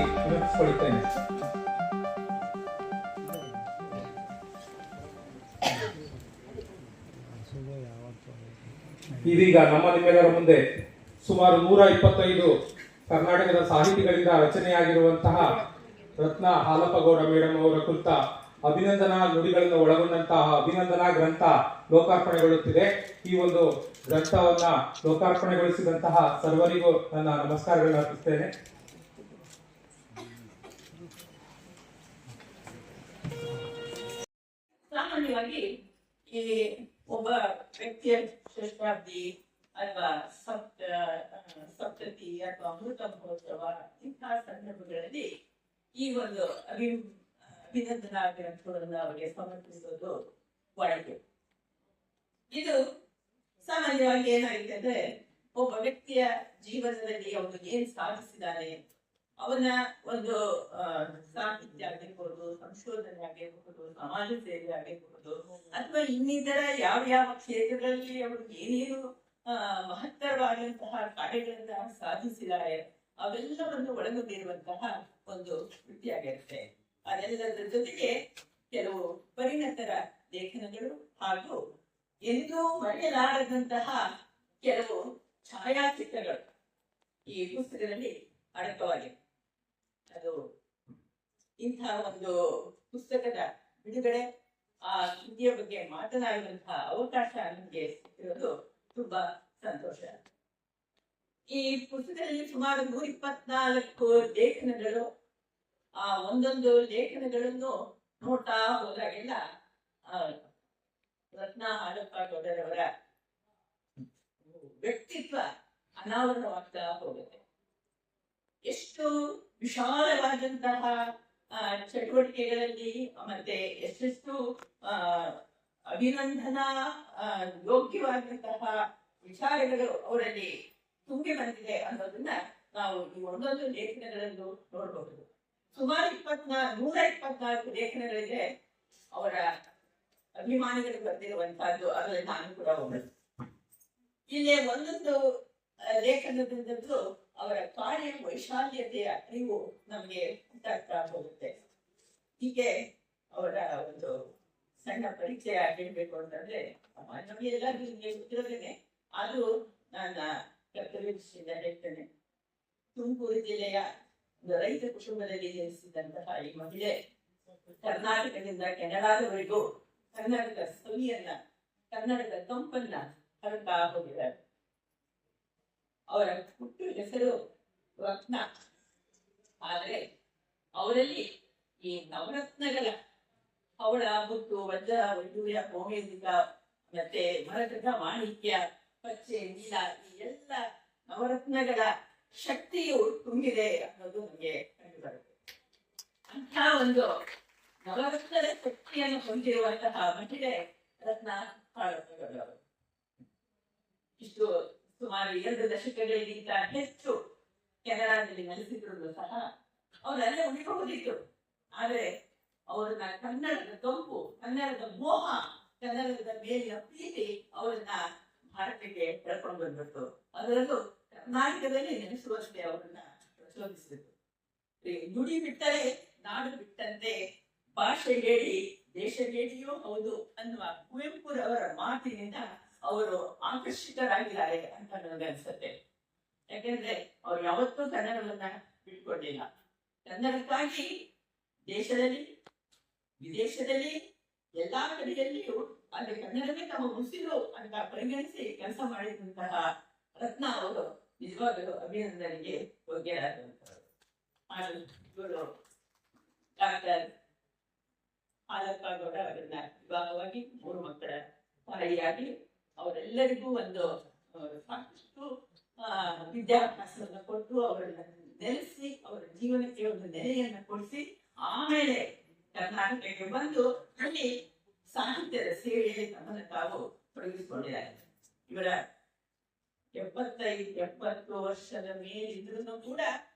ವಿನಂತಿಸಿಕೊಳ್ಳುತ್ತೇನೆ. ಇದೀಗ ನಮ್ಮ ನಿಮ್ಮೆಲ್ಲರ ಮುಂದೆ ಸುಮಾರು 125 ಕರ್ನಾಟಕದ ಸಾಹಿತಿಗಳಿಂದ ರಚನೆಯಾಗಿರುವಂತಹ ರತ್ನ ಹಾಲಪ್ಪಗೌಡ ಮೇಡಮ್ ಅವರ ಕುರಿತ ಅಭಿನಂದನಾ ನುಡಿಗಳನ್ನು ಒಳಗೊಂಡಂತಹ ಅಭಿನಂದನಾ ಗ್ರಂಥ ಲೋಕಾರ್ಪಣೆಗೊಳ್ಳುತ್ತಿದೆ. ಈ ಒಂದು ಗ್ರಂಥವನ್ನ ಲೋಕಾರ್ಪಣೆಗೊಳಿಸಿದಂತಹ ಸರ್ವರಿಗೂ ನನ್ನ ನಮಸ್ಕಾರಗಳನ್ನು ಅರ್ಪಿಸುತ್ತೇನೆ. ಸಾಮಾನ್ಯವಾಗಿ ಈ ಒಬ್ಬ ವ್ಯಕ್ತಿಯ ಶ್ರೇಷ್ಠಾಬ್ದಿ ಅಥವಾ ಸಪ್ತತಿ ಅಥವಾ ಅಮೃತ ಮಹೋತ್ಸವ ಇಂತಹ ಸಂದರ್ಭಗಳಲ್ಲಿ ಈ ಒಂದು ಅಭಿನಂದನಾ ಗ್ರಂಥಗಳನ್ನು ಅವರಿಗೆ ಸಮರ್ಪಿಸೋದು ವಾಡಿಕೆ. ಇದು ಸಾಮಾನ್ಯವಾಗಿ ಏನಾಗಿದೆ ಅಂದ್ರೆ ಒಬ್ಬ ವ್ಯಕ್ತಿಯ ಜೀವನದಲ್ಲಿ ಅವನು ಏನ್ ಸಾಧಿಸಿದ್ದಾನೆ, ಅವನ ಒಂದು ಸಾಹಿತ್ಯ ಆಗಿರ್ಬೋದು, ಸಂಶೋಧನೆ ಆಗಿರ್ಬೋದು, ಸಮಾಜ ಸೇವೆ ಆಗಿರ್ಬೋದು, ಅಥವಾ ಇನ್ನಿತರ ಯಾವ ಕ್ಷೇತ್ರಗಳಲ್ಲಿ ಅವರು ಏನೇನು ಮಹತ್ತರವಾದಂತಹ ಕಾರ್ಯಗಳನ್ನ ಸಾಧಿಸಿದ್ದಾರೆ ಅವೆಲ್ಲವನ್ನು ಒಳಗೊಂಡಿರುವಂತಹ ಒಂದು ಕೃತಿಯಾಗಿರುತ್ತೆ. ಅದೆಲ್ಲದರ ಜೊತೆಗೆ ಕೆಲವು ಪರಿಣತರ ಲೇಖನಗಳು ಹಾಗೂ ಎಂದೂ ಮರೆಯಲಾರದಂತಹ ಕೆಲವು ಛಾಯಾಚಿತ್ರಗಳು ಈ ಪುಸ್ತಕದಲ್ಲಿ ಅಡಕವಾಗಿವೆ. ಅದು ಇಂಥ ಒಂದು ಪುಸ್ತಕದ ಬಿಡುಗಡೆ, ಆ ಕೃತಿಯ ಬಗ್ಗೆ ಮಾತನಾಡುವಂತಹ ಅವಕಾಶ ನಮಗೆ ಸಿಕ್ಕಿರೋದು ತುಂಬಾ ಸಂತೋಷ. ಈ ಪುಸ್ತಕದಲ್ಲಿ ಸುಮಾರು 124 ಲೇಖನಗಳು. ಆ ಒಂದೊಂದು ಲೇಖನಗಳನ್ನು ನೋಡ್ತಾ ಹೋದಾಗೆಲ್ಲ ರತ್ನ ಹಾಲಪ್ಪಗೌಡರವರ ವ್ಯಕ್ತಿತ್ವ ಅನಾವರಣವಾಗ್ತಾ ಹೋಗುತ್ತೆ. ಎಷ್ಟು ವಿಶಾಲವಾದಂತಹ ಚಟುವಟಿಕೆಗಳಲ್ಲಿ ಮತ್ತೆ ಎಷ್ಟೆಷ್ಟು ಅಭಿನಂದನಾ ಯೋಗ್ಯವಾದಂತಹ ವಿಚಾರಗಳು ಅವರಲ್ಲಿ ತುಂಬಿ ಬಂದಿದೆ ಅನ್ನೋದನ್ನ ನಾವು ಈ ಒಂದೊಂದು ಲೇಖನಗಳಲ್ಲೂ ನೋಡಬಹುದು. ಸುಮಾರು 124 ಲೇಖನಗಳಿದೆ. ಅವರ ಅಭಿಮಾನಿಗಳು ಬರೆದಿರುವಂತಹದ್ದು, ಅದರಲ್ಲಿ ನಾನು ಕೂಡ ಒಬ್ಬಳು. ಇಲ್ಲಿ ಒಂದೊಂದು ಲೇಖನದಿಂದಲೂ ಅವರ ಕಾರ್ಯ ವೈಶಾಲ್ಯತೆಯ ಅರಿವು ನಮಗೆ ಉಂಟಾಗ್ತಾ ಹೋಗುತ್ತೆ. ಹೀಗೆ ಅವರ ಒಂದು ಸಣ್ಣ ಪರಿಚಯ ಹೇಳ್ಬೇಕು ಅಂತಂದ್ರೆ ನಮಗೆ ಎಲ್ಲರಿಗೂ ನಿಮಗೆ ಗೊತ್ತಿರೋದೇನೆ. ಅದು ನನ್ನ ಕರ್ತವ್ಯ ದೃಷ್ಟಿಯಿಂದ ಹೇಳ್ತೇನೆ. ತುಮಕೂರು ಜಿಲ್ಲೆಯ ಒಂದು ರೈತ ಕುಟುಂಬದಲ್ಲಿ ಜನಿಸಿದಂತಹ ಈ ಮಹಿಳೆ ಕರ್ನಾಟಕದಿಂದ ಕೆನಡಾದವರೆಗೂ ಕನ್ನಡದ ಸವಿಯನ್ನ, ಕನ್ನಡದ ಕಂಪನ್ನ ಹರಡ್ತಾ ಹೋಗಿದ್ದಾರೆ. ಅವರ ಹುಟ್ಟು ಹೆಸರು ರತ್ನ. ಆದರೆ ಅವರಲ್ಲಿ ಈ ನವರತ್ನಗಳ ಹವಳ, ಮುತ್ತು, ವಜ್ರ, ವೈಡೂರ್ಯ, ಗೋಮೇದಿಕ, ಮತ್ತೆ ಮರಕತ, ಮಾಣಿಕ್ಯ, ಪಚ್ಚೆ, ನೀಲ, ಈ ಎಲ್ಲ ನವರತ್ನಗಳ ಶಕ್ತಿಯು ತುಂಬಿದೆ ಅನ್ನೋದು ನಮಗೆ ಕಂಡು ಬರುತ್ತೆ. ಅಂಥ ಒಂದು ನವರತ್ನದ ಶಕ್ತಿಯನ್ನು ಹೊಂದಿರುವಂತಹ ಮಹಿಳೆ ರತ್ನ ಹಾಲಪ್ಪಗೌಡರು. ಇಷ್ಟು ಸುಮಾರು 2 ದಶಕಗಳಿಗಿಂತ ಹೆಚ್ಚು ಕೆನಡಾದಲ್ಲಿ ನೆಲೆಸಿದ್ರು ಸಹ ಅವರಲ್ಲೇ ಉಳಿಬಹುದಿತ್ತು. ಆದರೆ ಅವರನ್ನ ಕನ್ನಡದ ತಂಪು, ಕನ್ನಡದ ಮೋಹ, ಕನ್ನಡದ ಮೇಲಿನ ಪ್ರೀತಿ ಅವರನ್ನ ಭಾರತಕ್ಕೆ ಕರ್ಕೊಂಡು ಬಂದ್ಬಿಟ್ಟು ಅದರಲ್ಲೂ ಕರ್ನಾಟಕದಲ್ಲಿ ನೆಲೆಸುವಂತೆ ಅವರನ್ನ ಪ್ರಚೋದಿಸಿದ್ರು. ನುಡಿ ಬಿಟ್ಟರೆ ನಾಡು ಬಿಟ್ಟಂತೆ, ಭಾಷೆ ಹೇಳಿ ದೇಶ ಹೇಳಿಯೂ ಹೌದು ಅನ್ನುವ ಕುವೆಂಪುರವರ ಮಾತಿನಿಂದ ಅವರು ಆಕರ್ಷಿತರಾಗಿದ್ದಾರೆ ಅಂತ ನನಗನ್ಸುತ್ತೆ. ಯಾಕೆಂದ್ರೆ ಅವ್ರು ಯಾವತ್ತೂ ಕನ್ನಡವನ್ನ ಬಿಟ್ಕೊಂಡಿಲ್ಲ. ಕನ್ನಡಕ್ಕಾಗಿ ದೇಶದಲ್ಲಿ, ವಿದೇಶದಲ್ಲಿ, ಎಲ್ಲಾ ಕಡೆಯಲ್ಲಿಯೂ ಅಲ್ಲಿ ಕನ್ನಡವೇ ತಮ್ಮ ಉಸಿರು ಅಂತ ಪರಿಗಣಿಸಿ ಕೆಲಸ ಮಾಡಿದಂತಹ ರತ್ನ ಅವರು ನಿಜವಾಗಲೂ ಅಭಿನಂದನೆಗೆ ಯೋಗ್ಯರಾದಂತವರು. ಇವರು ಡಾಕ್ಟರ್ ಹಾಲಪ್ಪಗೌಡ ಅವರನ್ನ ವಿವಾಹವಾಗಿ 3 ಮಕ್ಕಳ ತಾಯಿಯಾಗಿ ಅವರೆಲ್ಲರಿಗೂ ಒಂದು ಸಾಕಷ್ಟು ವಿದ್ಯಾಭ್ಯಾಸವನ್ನು ಕೊಟ್ಟು ಅವರನ್ನ ನೆಲೆಸಿ ಅವರ ಜೀವನಕ್ಕೆ ಒಂದು ನೆಲೆಯನ್ನು ಕೊಡಿಸಿ ಆಮೇಲೆ ಕರ್ನಾಟಕಕ್ಕೆ ಬಂದು ಅಲ್ಲಿ ಸಾಹಿತ್ಯದ ಸೇವೆಯಲ್ಲಿ ತಮ್ಮನ್ನು ತಾವು ತೊಡಗಿಸಿಕೊಂಡಿದ್ದಾರೆ. ಇವರ 75-80 ವರ್ಷದ ಮೇಲಿದ್ರೂ ಕೂಡ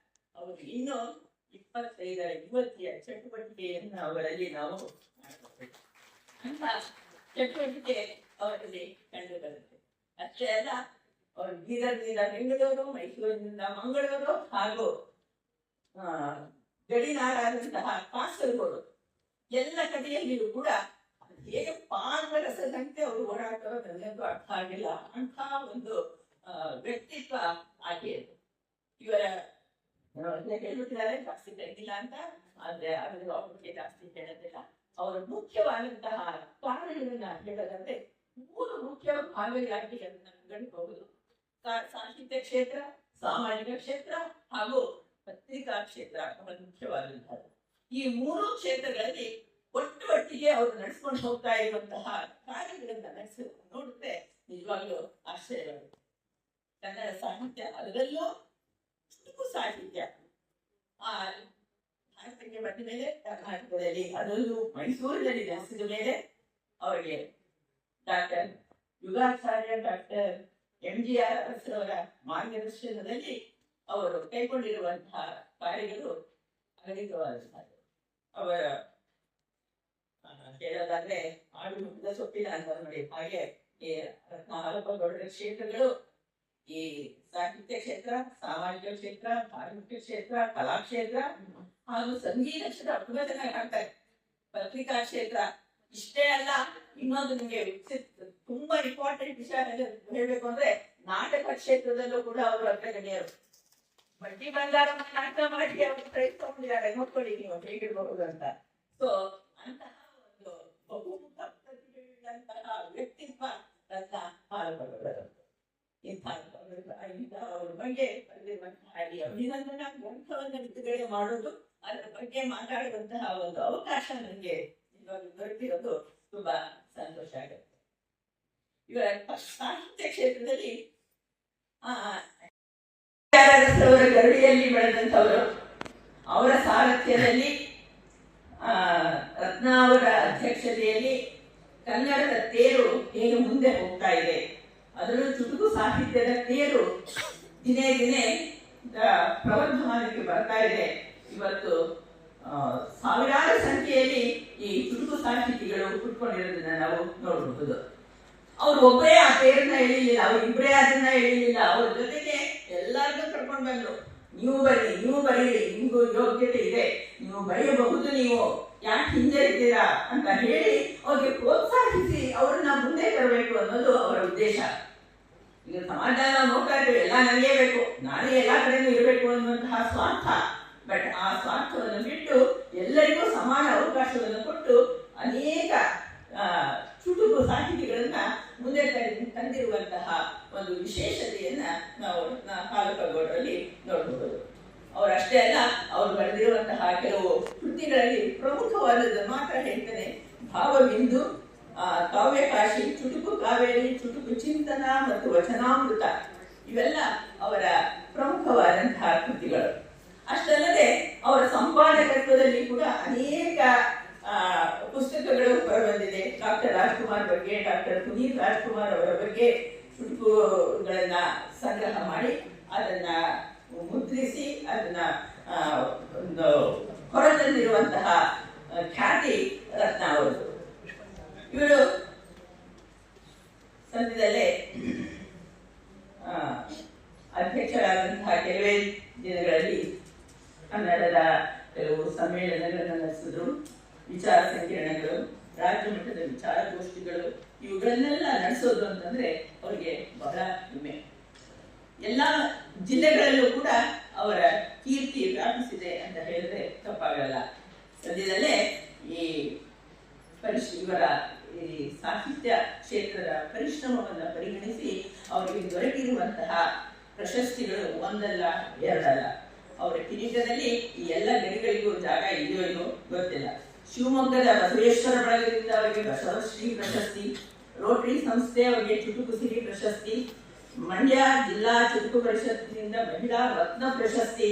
ಅವರು ಇನ್ನೂ 25ರ ಯುವತಿಯ ಚಟುವಟಿಕೆಯನ್ನು ಅವರಲ್ಲಿ ನಾವು ಅಂತ ಚಟುವಟಿಕೆ ಅವರಲ್ಲಿ ಕಂಡು ಬರುತ್ತೆ. ಅಷ್ಟೇ ಅಲ್ಲ, ಅವರು ಬೀದರ್ನಿಂದ ಬೆಂಗಳೂರು, ಮೈಸೂರಿನಿಂದ ಮಂಗಳೂರು ಹಾಗೂ ಗಡಿನಾಡಾದಂತಹ ಕಾಸರಗೋಡು ಎಲ್ಲ ಕಡೆಯಲ್ಲಿಯೂ ಕೂಡ ಹೇಗೆ ಪಾದರಸದಂತೆ ಅವರು ಓಡಾಡ್ತಾರೋ ನನಗಂತೂ ಅರ್ಥ ಆಗಿಲ್ಲ. ಅಂತಹ ಒಂದು ವ್ಯಕ್ತಿತ್ವ ಆಕೆಯದು. ಇವರ ಹೇಳ್ಬಿಟ್ಟಿದ್ದಾರೆ, ಜಾಸ್ತಿ ತೆಗೆದಿಲ್ಲ ಅಂತ, ಆದ್ರೆ ಅದರ ಅವ್ರಿಗೆ ಜಾಸ್ತಿ ಹೇಳೋದಿಲ್ಲ. ಅವರ ಮುಖ್ಯವಾದಂತಹ ಕಾರಣಗಳನ್ನ ಹೇಳೋದಂದ್ರೆ 3 ಮುಖ್ಯ ಭಾಗಗಳಾಗಿ ಅದನ್ನ ಗಣಿಸಬಹುದು. ಸಾಹಿತ್ಯ ಕ್ಷೇತ್ರ, ಸಾಮಾಜಿಕ ಕ್ಷೇತ್ರ ಹಾಗೂ ಪತ್ರಿಕಾ ಕ್ಷೇತ್ರ ಮುಖ್ಯವಾದಂತಹದ್ದು. ಈ 3 ಕ್ಷೇತ್ರಗಳಲ್ಲಿ ಒಟ್ಟಿಗೆ ಅವರು ನಡೆಸ್ಕೊಂಡು ಹೋಗ್ತಾ ಇರುವಂತಹ ಕಾರ್ಯಗಳನ್ನ ನಡೆಸಿ ನೋಡಿದ್ರೆ ನಿಜವಾಗ್ಲೂ ಆಶ್ಚರ್ಯವಾಗುತ್ತೆ. ಕನ್ನಡ ಸಾಹಿತ್ಯ, ಅದರಲ್ಲೂ ಚುಟುಕು ಸಾಹಿತ್ಯ ಭಾರತಕ್ಕೆ ಬಂದ ಮೇಲೆ ಕರ್ನಾಟಕದಲ್ಲಿ, ಅದರಲ್ಲೂ ಮೈಸೂರಿನಲ್ಲಿ ನೆಲೆಸಿದ ಮೇಲೆ ಅವರಿಗೆ ಡಾಕ್ಟರ್ ಯುಗಾಚಾರ್ಯ, ಡಾಕ್ಟರ್ MGR ಅವರ ಮಾರ್ಗದರ್ಶನದಲ್ಲಿ ಅವರು ಕೈಗೊಂಡಿರುವಂತಹ ಕಾರ್ಯಗಳು ಅಗಣಿತವಾದಂತಹ. ಅವರ ಹೇಳೋದಾದ್ರೆ ಆಡು ಮುಖದ ಸೊಪ್ಪಿನ ಅಂತ ನೋಡಿ, ಹಾಗೆ ಈ ರತ್ನಾಹಲಪಗೌಡರ ಕ್ಷೇತ್ರಗಳು ಈ ಸಾಹಿತ್ಯ ಕ್ಷೇತ್ರ, ಸಾಮಾಜಿಕ ಕ್ಷೇತ್ರ, ಧಾರ್ಮಿಕ ಕ್ಷೇತ್ರ, ಕಲಾ ಕ್ಷೇತ್ರ ಹಾಗೂ ಸಂಗೀತ ಕ್ಷೇತ್ರ ತುಂಬಾ ಚೆನ್ನಾಗಿ ಆಗ್ತಾರೆ. ಪತ್ರಿಕಾ ಕ್ಷೇತ್ರ ಇಷ್ಟೇ ಅಲ್ಲ, ಇನ್ನೊಂದು ನಿಮಗೆ ತುಂಬಾ ಇಂಪಾರ್ಟೆಂಟ್ ವಿಷಯ ಹೇಳ್ಬೇಕು ಅಂದ್ರೆ ನಾಟಕ ಕ್ಷೇತ್ರದಲ್ಲೂ ಕೂಡ ಅವರು ಅಗ್ರಗಣ್ಯರು. ಬಡ್ಡಿ ಬಂಗಾರ ನಾಟಕ ಮಾಡಿ ಅವರು ಪ್ರೈಸ್ ತಗೊಂಡಿದ್ದಾರೆ, ನೋಡ್ಕೊಳ್ಳಿ ನೀವು ಹೇಗಿರ್ಬಹುದು ಅಂತ. ಸೊ ಅಂತಹ ಒಂದು ಬಹುಮುಖ ಪ್ರತಿಭೆಯುಳ್ಳಂತಹ ವ್ಯಕ್ತಿತ್ವ ರತ್ನಾಹಲಪಗೌಡರು. ಅವ್ರ ಬಗ್ಗೆ ಬರೆದಿರುವಂತಹ ಅಭಿನಂದನಾ ಗ್ರಂಥವನ್ನು ಬಿಡುಗಡೆ ಮಾಡೋದು, ಅದರ ಬಗ್ಗೆ ಮಾತಾಡುವಂತಹ ಒಂದು ಅವಕಾಶ ನನಗೆ ಇವಾಗ ದೊರೆತಿರೋದು ತುಂಬಾ ಸಂತೋಷ ಆಗುತ್ತೆ. ಇವರ ಸಾಹಿತ್ಯ ಕ್ಷೇತ್ರದಲ್ಲಿ ಅವರ ಗರಡಿಯಲ್ಲಿ ಬೆಳೆದಂಥವರು, ಅವರ ಸಾರಥ್ಯದಲ್ಲಿ ರತ್ನ ಅವರ ಅಧ್ಯಕ್ಷತೆಯಲ್ಲಿ ಕನ್ನಡದ ತೇರು ಏನು ಮುಂದೆ ಹೋಗ್ತಾ ಇದೆ, ಅದರಲ್ಲೂ ಚುಟುಕು ಸಾಹಿತ್ಯದ ತೇರು ದಿನೇ ದಿನೇ ಪ್ರವರ್ಧಮಾನಕ್ಕೆ ಬರ್ತಾ ಇದೆ. ಇವತ್ತು ಸಾವಿರಾರು ಸಂಖ್ಯೆಯಲ್ಲಿ ಈ ಚುಟುಕು ಸಾಹಿತಿಗಳು ಹುಟ್ಕೊಂಡಿರೋದನ್ನ ನಾವು ನೋಡಬಹುದು. ಅವ್ರು ಒಬ್ಬರೇ ಆ ತೇರನ್ನ ಎಳಿಲಿಲ್ಲ, ಅವ್ರು ಇಬ್ಬರೇ ಅದನ್ನ ಎಳಿಲಿಲ್ಲ, ಅವ್ರ ಜೊತೆಗೆ ಎಲ್ಲರಿಗೂ ಕರ್ಕೊಂಡು ಬಂದ್ರು. ನೀವು ಬರೀರಿ, ನಿಮ್ಗೂ ಯೋಗ್ಯತೆ ಇದೆ, ನೀವು ಬರೆಯಬಹುದು, ನೀವು ಯಾಕೆ ಹಿಂಜರಿತೀರಾ ಅಂತ ಹೇಳಿ ಅವ್ರಿಗೆ ಪ್ರೋತ್ಸಾಹಿಸಿ ಅವ್ರನ್ನ ಮುಂದೆ ತರಬೇಕು ಅನ್ನೋದು ಅವರ ಉದ್ದೇಶ. ಈಗ ಸಮಾಜ ನಾವು ನೋಡ್ತಾ ಇದ್ದೇವೆ, ಎಲ್ಲ ನನಗೇ ಬೇಕು, ನಾನೇ ಎಲ್ಲಾ ಕಡೆನೂ ಇರಬೇಕು ಅನ್ನುವಂತಹ ಸ್ವಾರ್ಥ. ಬಟ್ ಆ ಸ್ವಾರ್ಥವನ್ನು ಬಿಟ್ಟು ಎಲ್ಲರಿಗೂ ಸಮಾನ ಅವಕಾಶವನ್ನು ಕೊಟ್ಟು ಅನೇಕ ಚುಟುಕು ಸಾಹಿತಿಗಳನ್ನ ಮುಂದೆ ತಂದಿರುವಂತಹ ಒಂದು ವಿಶೇಷತೆಯನ್ನ ನಾವು ಹಲಪಗೌಡರಲ್ಲಿ ನೋಡಬಹುದು. ಅವರಷ್ಟೇ ಅಲ್ಲ, ಅವರು ಬರೆದಿರುವಂತಹ ಕೆಲವು ಕೃತಿಗಳಲ್ಲಿ ಪ್ರಮುಖವಾದದ್ದು ಮಾತ್ರ ಹೇಳ್ತೇನೆ. ಭಾವಬಿಂದು, ಕಾವ್ಯಕಾಶಿ, ಚುಟುಕು ಕಾವೇರಿ, ಚುಟುಕು ಚಿಂತನ ಮತ್ತು ವಚನಾಮೃತ ಇವೆಲ್ಲ ಅವರ ಪ್ರಮುಖವಾದಂತಹ ಕೃತಿಗಳು. ಅಷ್ಟಲ್ಲದೆ ಅವರ ಸಂಪಾದಕತ್ವದಲ್ಲಿ ಕೂಡ ಅನೇಕ ಪುಸ್ತಕಗಳು ಹೊರಬಂದಿದೆ. ಡಾಕ್ಟರ್ ರಾಜ್ಕುಮಾರ್ ಬಗ್ಗೆ, ಡಾಕ್ಟರ್ ಪುನೀತ್ ರಾಜ್ಕುಮಾರ್ ಅವರ ಬಗ್ಗೆ ಚುಟುಕುಗಳನ್ನ ಸಂಗ್ರಹ ಮಾಡಿ ಅದನ್ನ ಮುದ್ರಿಸಿ ಅದನ್ನ ಒಂದು ಹೊರತಂದಿರುವಂತಹ ಖ್ಯಾತಿ ರತ್ನ ಅವರದು. ಇವರು ಸದ್ಯದಲ್ಲೇ ಅಧ್ಯಕ್ಷರಾದಂತಹ ಕೆಲವೇ ದಿನಗಳಲ್ಲಿ ಕನ್ನಡದ ಕೆಲವು ಸಮ್ಮೇಳನಗಳನ್ನು ನಡೆಸಿದ್ರು. ವಿಚಾರ ಸಂಕಿರಣಗಳು, ರಾಜ್ಯ ಮಟ್ಟದ ವಿಚಾರಗೋಷ್ಠಿಗಳು, ಇವುಗಳನ್ನೆಲ್ಲ ನಡೆಸೋದು ಅಂತಂದ್ರೆ ಅವರಿಗೆ ಬಹಳ ಹೆಮ್ಮೆ. ಎಲ್ಲ ಜಿಲ್ಲೆಗಳಲ್ಲೂ ಕೂಡ ಅವರ ಕೀರ್ತಿ ವ್ಯಾಪಿಸಿದೆ ಅಂತ ಹೇಳಿದ್ರೆ ತಪ್ಪಾಗಲ್ಲ. ಸದ್ಯದಲ್ಲೇ ಈ ಇವರ ಈ ಸಾಹಿತ್ಯ ಕ್ಷೇತ್ರದ ಪರಿಶ್ರಮವನ್ನು ಪರಿಗಣಿಸಿ ಅವರಿಗೆ ದೊರಕಿರುವಂತಹ ಪ್ರಶಸ್ತಿಗಳು ಒಂದಲ್ಲ ಎರಡಲ್ಲ. ಅವರ ಕಿರೀಟದಲ್ಲಿ ಈ ಎಲ್ಲ ಗಡಿಗಳಿಗೂ ಜಾಗ ಇದೆಯೋ ಇಲ್ಲೋ ಗೊತ್ತಿಲ್ಲ. ಶಿವಮೊಗ್ಗದ ಬಸವೇಶ್ವರ ಬಳಗದಿಂದ ಅವರಿಗೆ ಬಸವಶ್ರೀ ಪ್ರಶಸ್ತಿ, ರೋಟರಿ ಸಂಸ್ಥೆ ಅವರಿಗೆ ಚುಟುಕು ಸಿರಿ ಪ್ರಶಸ್ತಿ, ಮಂಡ್ಯ ಜಿಲ್ಲಾ ಚುಟುಕು ಪರಿಷತ್ತಿನಿಂದ ಮಹಿಳಾ ರತ್ನ ಪ್ರಶಸ್ತಿ,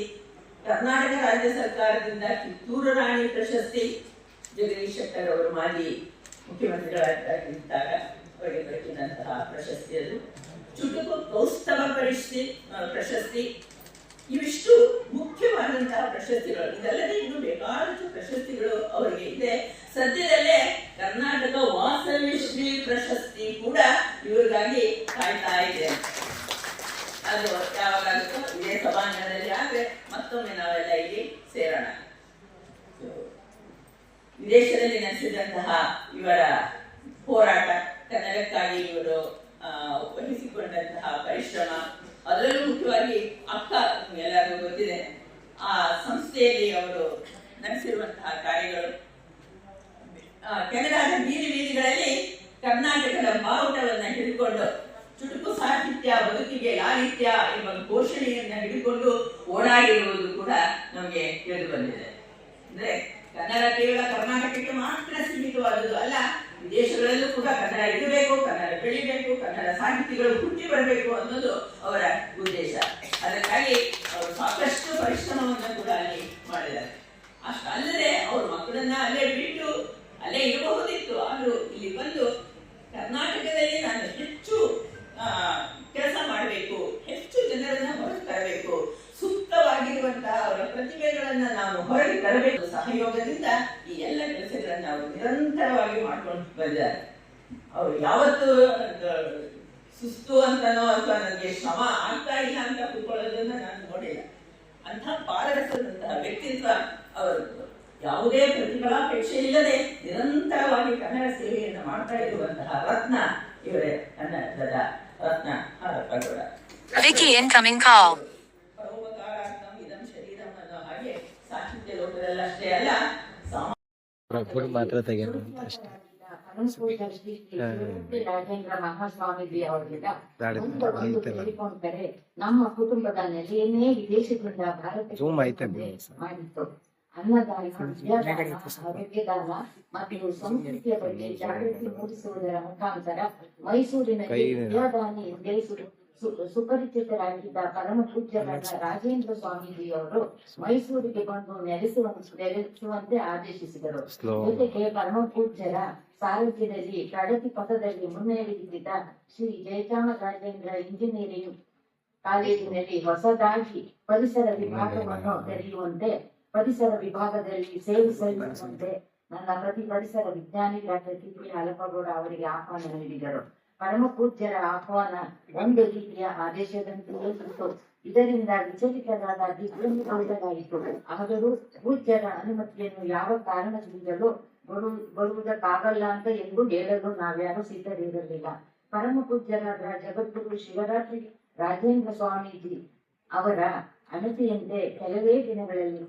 ಕರ್ನಾಟಕ ರಾಜ್ಯ ಸರ್ಕಾರದಿಂದ ಕಿತ್ತೂರು ರಾಣಿ ಪ್ರಶಸ್ತಿ, ಜಗದೀಶ್ ಶೆಟ್ಟರ್ ಅವರು ಮಾಜಿ ಮುಖ್ಯಮಂತ್ರಿಗಳಾಗಿದ್ದಾಗ ಅವರಿಗೆ ದೊರಕಿದಂತಹ ಪ್ರಶಸ್ತಿ, ಅದು ಚುಟುಕು ಕೌಸ್ತವ ಪ್ರಶಸ್ತಿ. ಇವಿಷ್ಟು ಮುಖ್ಯವಾದಂತಹ ಪ್ರಶಸ್ತಿಗಳು. ಇದಲ್ಲದೆ ಇನ್ನು ಬೇಕಾದಷ್ಟು ಪ್ರಶಸ್ತಿಗಳು ಅವರಿಗೆ ಇದೆ. ಸದ್ಯದಲ್ಲೇ ಕರ್ನಾಟಕ ವಾಸವಿ ಶ್ರೀ ಪ್ರಶಸ್ತಿ ಕೂಡ ಇವರಿಗಾಗಿ ಕಾಯ್ತಾ ಇದೆ. ಅದು ಯಾವಾಗಾಗುತ್ತೋ ಇದೇ ಸಭಾಂಗಣದಲ್ಲಿ ಆದ್ರೆ ಮತ್ತೊಮ್ಮೆ ನಾವೆಲ್ಲ ಇಲ್ಲಿ ಸೇರೋಣ. ವಿದೇಶದಲ್ಲಿ ನಡೆಸಿದಂತಹ ಇವರ ಹೋರಾಟ, ಕನ್ನಡಕ್ಕಾಗಿ ಇವರು ವಹಿಸಿಕೊಂಡಂತಹ ಪರಿಶ್ರಮ, ಅದರಲ್ಲೂ ಮುಖ್ಯವಾಗಿ ಅಕ್ಕ ಎಲ್ಲರಿಗೂ ಗೊತ್ತಿದೆ, ಆ ಸಂಸ್ಥೆಯಲ್ಲಿ ಅವರು ನಡೆಸಿರುವಂತಹ ಕಾರ್ಯಗಳು, ಕೆನಡಾದ ಬೀದಿ ಬೀದಿಗಳಲ್ಲಿ ಕರ್ನಾಟಕದ ಬಾವುಟವನ್ನ ಹಿಡಿದುಕೊಂಡು ಚುಟುಕು ಸಾಹಿತ್ಯ ಬದುಕಿಗೆ ಲಾಲಿತ್ಯ ಎಂಬ ಘೋಷಣೆಯನ್ನ ಹಿಡಿದುಕೊಂಡು ಓಡಾಡಿರುವುದು ಕೂಡ ನಮಗೆ ತಿಳಿದು ಬಂದಿದೆ. ಅಂದ್ರೆ ಕನ್ನಡ ಕೇವಲ ಕರ್ನಾಟಕಕ್ಕೆ ಮಾತ್ರ ಸೀಮಿತವಾದುದು ಅಲ್ಲ, ವಿದೇಶಗಳಲ್ಲೂ ಕೂಡ ಕನ್ನಡ ಇರಬೇಕು, ಕನ್ನಡ ಬೆಳಿಬೇಕು, ಕನ್ನಡ ಸಾಹಿತಿಗಳು ಹುಟ್ಟಿ ಬರಬೇಕು ಅನ್ನೋದು ಅವರ ಉದ್ದೇಶ. ಅದಕ್ಕಾಗಿ ಅವರು ಸಾಕಷ್ಟು ಪರಿಶ್ರಮವನ್ನು ಕೂಡ ಅಲ್ಲಿ ಮಾಡಿದ್ದಾರೆ. ಅಷ್ಟಲ್ಲದೆ ಅವ್ರ ಮಕ್ಕಳನ್ನ ಅಲ್ಲೇ ಬಿಟ್ಟು ಅಲ್ಲೇ ಇರಬಹುದಿತ್ತು, ಆದ್ರೂ ಇಲ್ಲಿ ಬಂದು ಕರ್ನಾಟಕದಲ್ಲಿ ನಾನು ಹೆಚ್ಚು ಕೆಲಸ ಮಾಡಬೇಕು, ಹೆಚ್ಚು ಜನರನ್ನ ಹೊರಗೆ ತರಬೇಕು, ಸೂಕ್ತವಾಗಿರುವಂತಹ ಅವರ ಪ್ರತಿಭೆಗಳನ್ನ ನಾವು ಹೊರಗೆ ತರಬೇಕು. ಸಹಯೋಗದಿಂದ ಈ ಎಲ್ಲ ಕೆಲಸಗಳನ್ನ ಅವರು ನಿರಂತರವಾಗಿ ಮಾಡ್ಕೊಂಡು ಬಂದಿದ್ದಾರೆ. ಅವರು ಯಾವತ್ತು ಸುಸ್ತು ಅಂತನೋ ಅಥವಾ ನನಗೆ ಶ್ರಮ ಆಗ್ತಾ ಇಲ್ಲ ಅಂತ ಕೂತ್ಕೊಳ್ಳೋದನ್ನ ನಾನು ನೋಡಿಲ್ಲ. ಅಂಥ ಪಾರದರ್ಶದಂತಹ ವ್ಯಕ್ತಿತ್ವ ಅವರು. ಯಾವುದೇ ಪ್ರತಿಫಲಾಪೇಕ್ಷೆ ಇಲ್ಲದೆ ನಿರಂತರವಾಗಿ ಕನ್ನಡ ಸೇವೆಯನ್ನು ಮಾಡ್ತಾ ಇರುವಂತಹ ರತ್ನ ಇವರೇ, ಕನ್ನಡದ ರತ್ನ ಹಾಲಪ್ಪಗೌಡ. ಪರೋಪಕಾರಾರ್ಥಂ ಇದಂ ಶರೀರಂ ಅನ್ನೋ ಹಾಗೆ ಸಾಹಿತ್ಯ ಲೋಕದಲ್ಲಷ್ಟೇ ಅಲ್ಲ, ಮಾತ್ರ ತೆಗೆದು ಅಷ್ಟೇ. ರಾಜೇಂದ್ರ ಮಹಾಸ್ವಾಮೀಜಿ ಅವರಿಂದ ಹೇಳಿಕೊಂಡರೆ ನಮ್ಮ ಕುಟುಂಬದ ನೆಲೆಯನ್ನೇ ವಿದೇಶದಿಂದ ಭಾರತಕ್ಕೆ ಮಾಡಿತ್ತು. ಅನ್ನದಾನ, ವಿದ್ಯಾದಾನ, ಆರೋಗ್ಯದಾನ ಮತ್ತು ಸಂಸ್ಕೃತಿಯ ಬಗ್ಗೆ ಜಾಗೃತಿ ಮೂಡಿಸುವುದರ ಮುಖಾಂತರ ಮೈಸೂರಿನಲ್ಲಿ ವಿದ್ಯಾದಾನಿ ಎಂದೇ ಸುಪರಿಚಿತರಾಗಿದ್ದ ಪರಮ ಪೂಜ್ಯರಾದ ರಾಜೇಂದ್ರ ಸ್ವಾಮೀಜಿಯವರು ಮೈಸೂರಿಗೆ ಬಂದು ನೆಲೆಸುವಂತೆ ಆದೇಶಿಸಿದರು. ಜೊತೆಗೆ ಪರಮ ಪೂಜ್ಯರ ಸಾರಥ್ಯದಲ್ಲಿ ಪ್ರಗತಿ ಪಥದಲ್ಲಿ ಮುನ್ನಡೆಯುತ್ತಿದ್ದ ಶ್ರೀ ಜಯಚಾಮರಾಜೇಂದ್ರ ಇಂಜಿನಿಯರಿಂಗ್ ಕಾಲೇಜಿನಲ್ಲಿ ಹೊಸದಾಗಿ ಪರಿಸರ ವಿಭಾಗವನ್ನು ತೆರೆಯುವಂತೆ, ಪರಿಸರ ವಿಭಾಗದಲ್ಲಿ ಸೇವೆ ಸಲ್ಲಿಸುವಂತೆ ನನ್ನ ಪ್ರತಿ ಪರಿಸರ ವಿಜ್ಞಾನಿ ಡಾಕ್ಟರ್ ಟಿ.ಪಿ. ಹಾಲಪ್ಪಗೌಡ ಅವರಿಗೆ ಆಹ್ವಾನ ನೀಡಿದರು. ಪರಮ ಪೂಜ್ಯರ ಆಹ್ವಾನ ಒಂದು ರೀತಿಯ ಆದೇಶದಂತೆಯೇ ಇತ್ತು. ಇದರಿಂದ ವಿಚಲಿತರಾದ ದಿಗ್ಭ್ರಮೆಗೊಳ್ಳಲಾಯಿತು. ಆದರೂ ಪೂಜ್ಯರ ಅನುಮತಿಯನ್ನು ಯಾವ ಕಾರಣದಿಂದಲೂ ಬರುವುದಕ್ಕಾಗಲ್ಲ ಅಂತ ಎಂದು ಹೇಳಲು ನಾವ್ಯಾರು ಸಿದ್ಧರಿರಲಿಲ್ಲ. ಪರಮ ಪೂಜ್ಯರಾದ ಜಗದ್ಗುರು ಶಿವರಾತ್ರಿ ರಾಜೇಂದ್ರ ಸ್ವಾಮೀಜಿ ಅವರ ಅಣತಿಯಂತೆ ಕೆಲವೇ ದಿನಗಳಲ್ಲಿ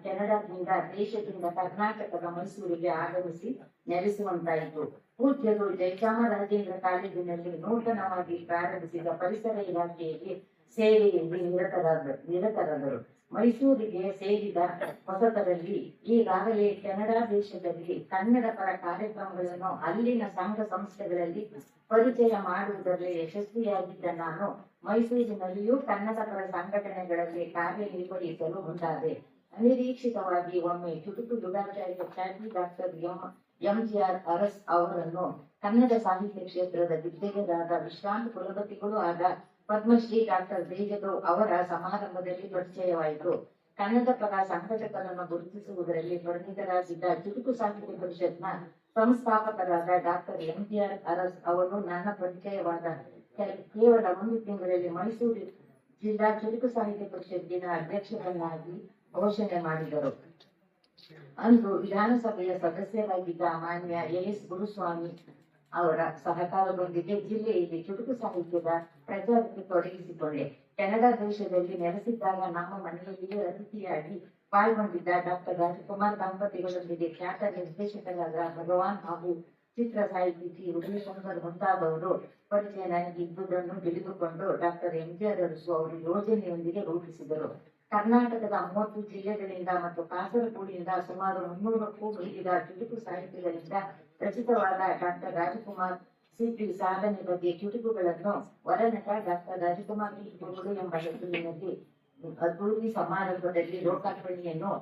ಕೆನಡಾದಿಂದ ದೇಶದಿಂದ ಕರ್ನಾಟಕದ ಮೈಸೂರಿಗೆ ಆಗಮಿಸಿ ನೆಲೆಸುವಂತಾಯಿತು. ಪೂಜ್ಯರು ಜಯಚಾಮರಾಜೇಂದ್ರ ಕಾಲೇಜಿನಲ್ಲಿ ನೂತನವಾಗಿ ಪ್ರಾರಂಭಿಸಿದ ಪರಿಸರ ಇಲಾಖೆಯಲ್ಲಿ ಸೇವೆಯಲ್ಲಿ ನಿರತರಾದರು. ಮೈಸೂರಿಗೆ ಸೇರಿದ ಹೊಸತರಲ್ಲಿ ಈಗಾಗಲೇ ಕೆನಡಾ ದೇಶದಲ್ಲಿ ಕನ್ನಡ ಪರ ಕಾರ್ಯಕ್ರಮಗಳನ್ನು ಅಲ್ಲಿನ ಸಂಘ ಸಂಸ್ಥೆಗಳಲ್ಲಿ ಪರಿಚಯ ಮಾಡುವುದರಲ್ಲಿ ಯಶಸ್ವಿಯಾಗಿದ್ದ ನಾನು ಮೈಸೂರಿನಲ್ಲಿಯೂ ಕನ್ನಡ ಪರ ಸಂಘಟನೆಗಳಲ್ಲಿ ಕಾರ್ಯನಿರ್ವಹಿಸಲು ಮುಂದಾದೆ. ಅನಿರೀಕ್ಷಿತವಾಗಿ ಒಮ್ಮೆ ಚುಟುಕು ಯುಗಾಚಾರ್ಯ ಖ್ಯಾತಿ ಡಾಕ್ಟರ್ ಎಂ.ಜಿ.ಆರ್. ಅರಸ್ ಅವರನ್ನು ಕನ್ನಡ ಸಾಹಿತ್ಯ ಕ್ಷೇತ್ರದ ದಿಗ್ಗಜರಾದ ವಿಶ್ರಾಂತ ಕುಲಪತಿಗಳು ಆದ ಪದ್ಮಶ್ರೀ ಡಾಕ್ಟರ್ ದೇಜಗೌ ಅವರ ಸಮಾರಂಭದಲ್ಲಿ ಪರಿಚಯವಾಯಿತು. ಕನ್ನಡ ಪರ ಸಂಘಟಕರನ್ನು ಗುರುತಿಸುವುದರಲ್ಲಿ ಪರಿಣಿತರಾಗಿದ್ದ ಚುಟುಕು ಸಾಹಿತ್ಯ ಪರಿಷತ್ನ ಸಂಸ್ಥಾಪಕರಾದ ಡಾಕ್ಟರ್ ಎಂ.ಜಿ.ಆರ್. ಅರಸ್ ಅವರು ನನ್ನ ಪರಿಚಯವಾದ ಕೇವಲ ಒಂದು ತಿಂಗಳಲ್ಲಿ ಮೈಸೂರು ಜಿಲ್ಲಾ ಚುಟುಕು ಸಾಹಿತ್ಯ ಪರಿಷತ್ತಿನ ಅಧ್ಯಕ್ಷರನ್ನಾಗಿ ಘೋಷಣೆ ಮಾಡಿದರು. ಅಂದು ವಿಧಾನಸಭೆಯ ಸದಸ್ಯರಾಗಿದ್ದ ಮಾನ್ಯ ಎಸ್ ಗುರುಸ್ವಾಮಿ ಅವರ ಸಹಕಾರದೊಂದಿಗೆ ಜಿಲ್ಲೆಯಲ್ಲಿ ಚುಟುಕು ಸಾಹಿತ್ಯದ ಪ್ರಚಾರಕ್ಕೆ ತೊಡಗಿಸಿಕೊಂಡೆ. ಕೆನಡಾ ದೇಶದಲ್ಲಿ ನೆಲೆಸಿದ್ದಾಗ ನಮ್ಮ ಮನೆಯಲ್ಲಿಯೇ ಅತಿಥಿಯಾಗಿ ಪಾಲ್ಗೊಂಡಿದ್ದ ಡಾಕ್ಟರ್ ರಾಜಕುಮಾರ್ ದಂಪತಿಗಳೊಂದಿಗೆ ಖ್ಯಾತ ನಿರ್ದೇಶಕರಾದ ಭಗವಾನ್ ಹಾಗೂ ಚಿತ್ರ ಸಾಹಿತಿ ಟಿ. ಉದಯಶಂಕರ್ ಮುಂತಾದವರು ಪರಿಚಯ ನನಗಿದ್ದುದನ್ನು ತಿಳಿದುಕೊಂಡು ಡಾಕ್ಟರ್ ಎಂ.ಜಿ.ಆರ್. ಅರಸು ಅವರು ಯೋಜನೆಯೊಂದಿಗೆ ರೂಪಿಸಿದರು. ಕರ್ನಾಟಕದ 30 ಜಿಲ್ಲೆಗಳಿಂದ ಮತ್ತು ಕಾಸರಗೋಡಿನಿಂದ ಸುಮಾರು 300ಕ್ಕೂ ಮೀರಿದ ಚುಟುಕು ಸಾಹಿತ್ಯಗಳಿಂದ ರಚಿತವಾದ ಡಾಕ್ಟರ್ ರಾಜಕುಮಾರ್ ಸಿಪಿ ಸಾಧನೆ ಬಗ್ಗೆ ಚುಟುಕುಗಳನ್ನು ವರನಟ ಡಾಕ್ಟರ್ ರಾಜಕುಮಾರ್ ಚುಟುಕುಗಳು ಎಂಬ ಹೆಸರಿನಲ್ಲಿ ಅದ್ದೂರಿ ಸಮಾರಂಭದಲ್ಲಿ ಲೋಕಾರ್ಪಣೆಯನ್ನು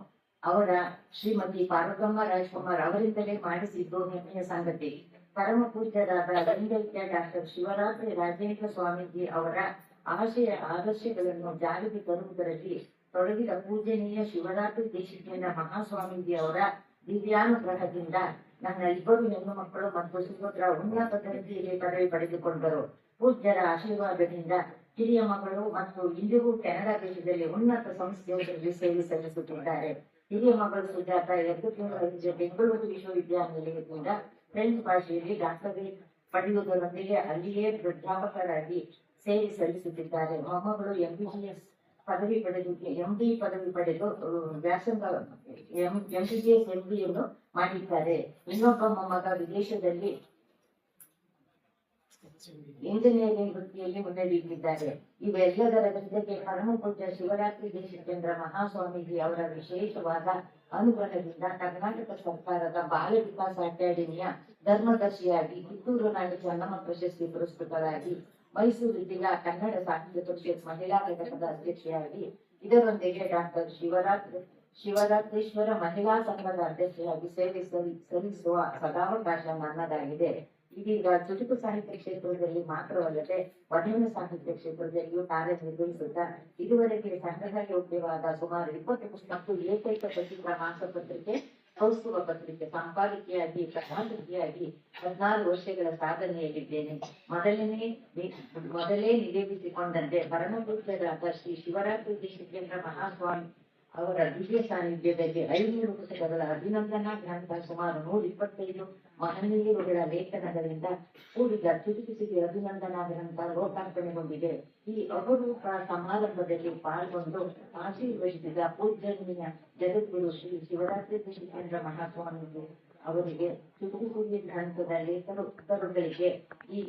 ಅವರ ಶ್ರೀಮತಿ ಪಾರ್ವತಮ್ಮ ರಾಜ್ಕುಮಾರ್ ಅವರಿಂದಲೇ ಮಾಡಿಸಿದ್ದು ಹೆಮ್ಮೆಯ ಸಂಗತಿ. ಪರಮ ಪೂಜ್ಯರಾದ ಲಿಂಗೈಕ್ಯ ಡಾಕ್ಟರ್ ಶಿವರಾತ್ರಿ ರಾಜೇಂದ್ರ ಸ್ವಾಮೀಜಿ ಅವರ ಆದರ್ಶಗಳನ್ನು ಜಾರಿಗೆ ತರುವುದರಲ್ಲಿ ತೊಡಗಿದ ಪೂಜನೀಯ ಶಿವರಾತ್ರಿ ದೇಶಿಕೇಂದ್ರ ಮಹಾಸ್ವಾಮೀಜಿ ಅವರ ದಿವ್ಯಾನುಗ್ರಹದಿಂದ ನನ್ನ 2 ಹೆಣ್ಣು ಮಕ್ಕಳು ಮತ್ತು ಸುಭದ್ರ ಉನ್ನತ ದರ್ಜೆಯಲ್ಲಿ ಪದವಿ ಪಡೆದುಕೊಂಡರು. ಪೂಜ್ಯರ ಆಶೀರ್ವಾದದಿಂದ ಹಿರಿಯ ಮಗಳು ಮತ್ತು ಇಂದಿಗೂ ಕೆನಡಾ ದೇಶದಲ್ಲಿ ಉನ್ನತ ಸಂಸ್ಥೆಯಲ್ಲಿ ಸೇವೆ ಸಲ್ಲಿಸುತ್ತಿದ್ದಾರೆ. ಹಿರಿಯ ಮಗಳು ಸುಜಾತ 2 ತಿಂಗಳ ಹಿಂದೆ ಬೆಂಗಳೂರು ವಿಶ್ವವಿದ್ಯಾನಿಲಯದಿಂದ ಫ್ರೆಂಚ್ ಭಾಷೆಯಲ್ಲಿ ಡಾಕ್ಟರೇಟ್ ಪಡೆಯುವುದರೊಂದಿಗೆ ಅಲ್ಲಿಯೇ ಪ್ರಾಧ್ಯಾಪಕರಾಗಿ ಸೇವೆ ಸಲ್ಲಿಸುತ್ತಿದ್ದಾರೆ. ಮೊಮ್ಮಗಳು ಎಂಡಿ ಪದವಿ ಪಡೆದು ವ್ಯಾಸಂಗ MBBS MBಯನ್ನು ಮಾಡಿದ್ದಾರೆ. ಇನ್ನೊಬ್ಬ ಮೊಮ್ಮಗ ವಿದೇಶದಲ್ಲಿ ಇಂಜಿನಿಯರಿಂಗ್ ವೃತ್ತಿಯಲ್ಲಿ ಮುನ್ನಡೆಯುತ್ತಿದ್ದಾರೆ. ಇವೆಲ್ಲದರ ಜೊತೆಗೆ ಪರಮಪೂಜ್ಯ ಶಿವರಾತ್ರಿ ದೇಶಿಕೇಂದ್ರ ಮಹಾಸ್ವಾಮೀಜಿ ಅವರ ವಿಶೇಷವಾದ ಅನುಗ್ರಹದಿಂದ ಕರ್ನಾಟಕ ಸರ್ಕಾರದ ಬಾಲ ವಿಕಾಸ ಅಕಾಡೆಮಿಯ ಧರ್ಮದರ್ಶಿಯಾಗಿ ಕಿತ್ತೂರು ರಾಣಿ ಚೆನ್ನಮ್ಮ ಪ್ರಶಸ್ತಿ ಪುರಸ್ಕೃತರಾಗಿ ಮೈಸೂರು ಜಿಲ್ಲಾ ಕನ್ನಡ ಸಾಹಿತ್ಯ ಪರಿಷತ್ ಮಹಿಳಾ ಘಟಕದ ಅಧ್ಯಕ್ಷೆಯಾಗಿ ಇದರೊಂದಿಗೆ ಡಾಕ್ಟರ್ ಶಿವರಾತ್ರೀಶ್ವರ ಮಹಿಳಾ ಸಂಘದ ಅಧ್ಯಕ್ಷೆಯಾಗಿ ಸೇವೆ ಸಲ್ಲಿಸುವ ಸದಾವಕಾಶ ನನ್ನದಾಗಿದೆ. ಇದೀಗ ಚುಟುಕು ಸಾಹಿತ್ಯ ಕ್ಷೇತ್ರದಲ್ಲಿ ಮಾತ್ರವಲ್ಲದೆ ವಚನ ಸಾಹಿತ್ಯ ಕ್ಷೇತ್ರದಲ್ಲಿಯೂ ಕಾರ್ಯನಿರ್ವಹಿಸುತ್ತಾ ಇದುವರೆಗೆ ಸಂಗ್ರಹ ಯೋಗ್ಯವಾದ ಸುಮಾರು 20 ಪುಸ್ತಕ ಏಕೈಕ ಪತ್ರಿಕಾ ಮಾಸಪತ್ರಿಕೆ ಕೌಸ್ತುಭ ಪತ್ರಿಕೆ ಸಂಪಾದಕಿಯಾಗಿ ಪ್ರಧಾನಮಂತ್ರಿಯಾಗಿ 16 ವರ್ಷಗಳ ಸಾಧನೆಯಲ್ಲಿದ್ದೇನೆ. ಮೊದಲೇ ನಿವೇದಿಸಿಕೊಂಡಂತೆ ಪರಮಪೂಜ್ಯರಾದ ಶ್ರೀ ಶಿವರಾತ್ರಿ ದೇಶಿಕೇಂದ್ರ ಮಹಾಸ್ವಾಮಿ ಅವರ ದಿವ್ಯ ಸಾನ್ನಿಧ್ಯದಲ್ಲಿ 500 ಪುಸ್ತಕಗಳ ಅಭಿನಂದನಾ ಗ್ರಂಥ, ಸುಮಾರು 125 ಮಹನೀಯರುಗಳ ಲೇಖನಗಳಿಂದ ಕೂಡಿದ ಚುಟುಕಿಸಿಗೆ ಅಭಿನಂದನಾ ಗ್ರಂಥ ಲೋಕಾರ್ಪಣೆಗೊಂಡಿದೆ. ಈ ಅಪರೂಪ ಸಮಾರಂಭದಲ್ಲಿ ಪಾಲ್ಗೊಂಡು ಆಶೀರ್ವದಿಸಿದ ಪೂಜ್ಯನೀಯ ಜಗದ್ಗುರು ಶ್ರೀ ಶಿವರಾತ್ರಿ ದೇಶಿಕೇಂದ್ರ ಮಹಾಸ್ವಾಮೀಜಿ ಅವರಿಗೆ ಚುಟುಕುಸುದ್ದಿ ಗ್ರಂಥದ ಲೇಖಕರುಗಳಿಗೆ ಈ